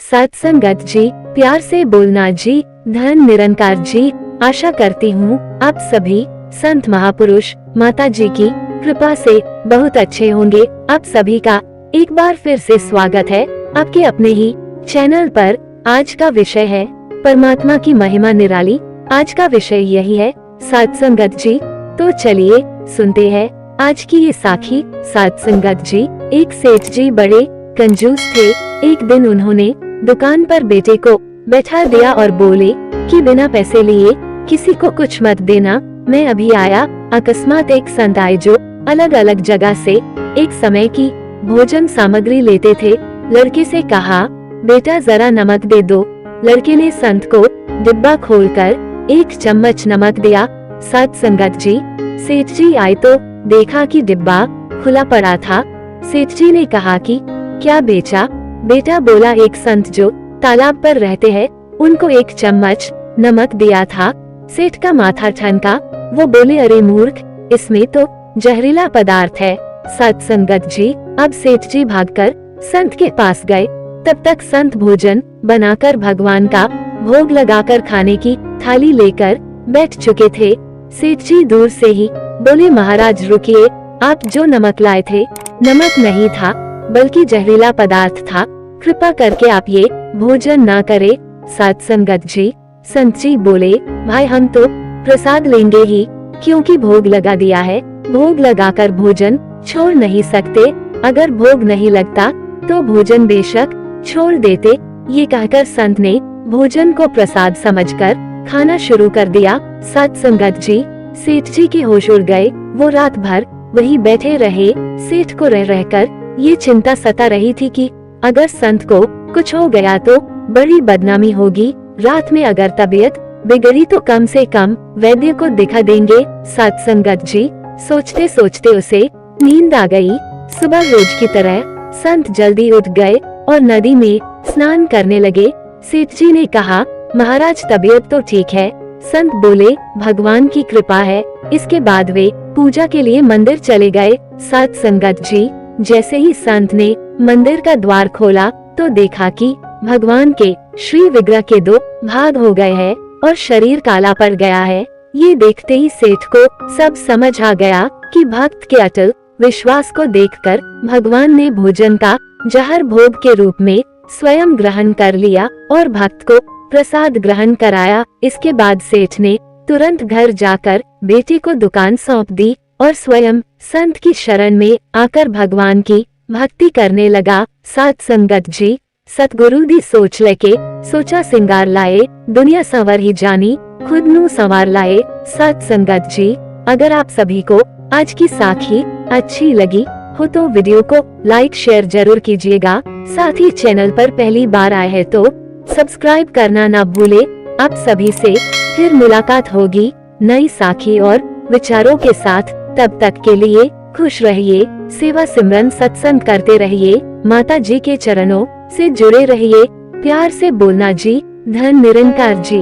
सत्संगत जी, प्यार से बोलना जी, धन निरंकार जी। आशा करती हूँ आप सभी संत महापुरुष माता जी की कृपा से बहुत अच्छे होंगे। आप सभी का एक बार फिर से स्वागत है आपके अपने ही चैनल पर। आज का विषय है परमात्मा की महिमा निराली। आज का विषय यही है सत्संगत जी। तो चलिए सुनते हैं आज की ये साखी। सत्संगत जी, एक सेठ जी बड़े कंजूस थे। एक दिन उन्होंने दुकान पर बेटे को बैठा दिया और बोले कि बिना पैसे लिए किसी को कुछ मत देना। मैं अभी आया। अकस्मात एक संत आए जो अलग अलग जगह से एक समय की भोजन सामग्री लेते थे। लड़के से कहा, बेटा जरा नमक दे दो। लड़के ने संत को डिब्बा खोलकर एक चम्मच नमक दिया। सत्संगत जी, सेठ जी आए तो देखा कि डिब्बा खुला पड़ा था। सेठ जी ने कहा कि क्या बेचा? बेटा बोला, एक संत जो तालाब पर रहते हैं उनको एक चम्मच नमक दिया था। सेठ का माथा ठनका। वो बोले, अरे मूर्ख, इसमें तो जहरीला पदार्थ है। सत्संगत जी, अब सेठ जी भागकर संत के पास गए। तब तक संत भोजन बनाकर भगवान का भोग लगाकर खाने की थाली लेकर बैठ चुके थे। सेठ जी दूर से ही बोले, महाराज रुकिए, आप जो नमक लाए थे नमक नहीं था बल्कि जहरीला पदार्थ था। कृपा करके आप ये भोजन ना करे। सत्संगत जी, संत जी बोले, भाई हम तो प्रसाद लेंगे ही, क्योंकि भोग लगा दिया है। भोग लगाकर भोजन छोड़ नहीं सकते। अगर भोग नहीं लगता तो भोजन बेशक छोड़ देते। ये कहकर संत ने भोजन को प्रसाद समझकर खाना शुरू कर दिया। सत्संगत जी, सेठ जी के होश उड़ गए। वो रात भर वही बैठे रहे। सेठ को रह रहकर ये चिंता सता रही थी कि अगर संत को कुछ हो गया तो बड़ी बदनामी होगी। रात में अगर तबीयत बिगड़ी तो कम से कम वैद्य को दिखा देंगे। सत्संगत जी, सोचते सोचते उसे नींद आ गई। सुबह रोज की तरह संत जल्दी उठ गए और नदी में स्नान करने लगे। सेठ जी ने कहा, महाराज तबीयत तो ठीक है। संत बोले, भगवान की कृपा है। इसके बाद वे पूजा के लिए मंदिर चले गए। सत्संगत जी, जैसे ही संत ने मंदिर का द्वार खोला तो देखा कि भगवान के श्री विग्रह के दो भाग हो गए हैं और शरीर काला पड़ गया है। ये देखते ही सेठ को सब समझ आ गया कि भक्त के अटल विश्वास को देखकर भगवान ने भोजन का जहर भोग के रूप में स्वयं ग्रहण कर लिया और भक्त को प्रसाद ग्रहण कराया। इसके बाद सेठ ने तुरंत घर जाकर बेटी को दुकान सौंप दी और स्वयं संत की शरण में आकर भगवान की भक्ति करने लगा। सत्संगत जी, सतगुरु दी सोच लेके सोचा सिंगार लाए, दुनिया संवर ही जानी, खुद नू संवार लाए। सत्संगत जी, अगर आप सभी को आज की साखी अच्छी लगी हो तो वीडियो को लाइक शेयर जरूर कीजिएगा। साथ ही चैनल पर पहली बार आए हैं तो सब्सक्राइब करना ना भूले। आप सभी से फिर मुलाकात होगी नई साखी और विचारों के साथ। तब तक के लिए खुश रहिए, सेवा सिमरन सत्संग करते रहिए, माता जी के चरणों से जुड़े रहिए। प्यार से बोलना जी, धन निरंकार जी।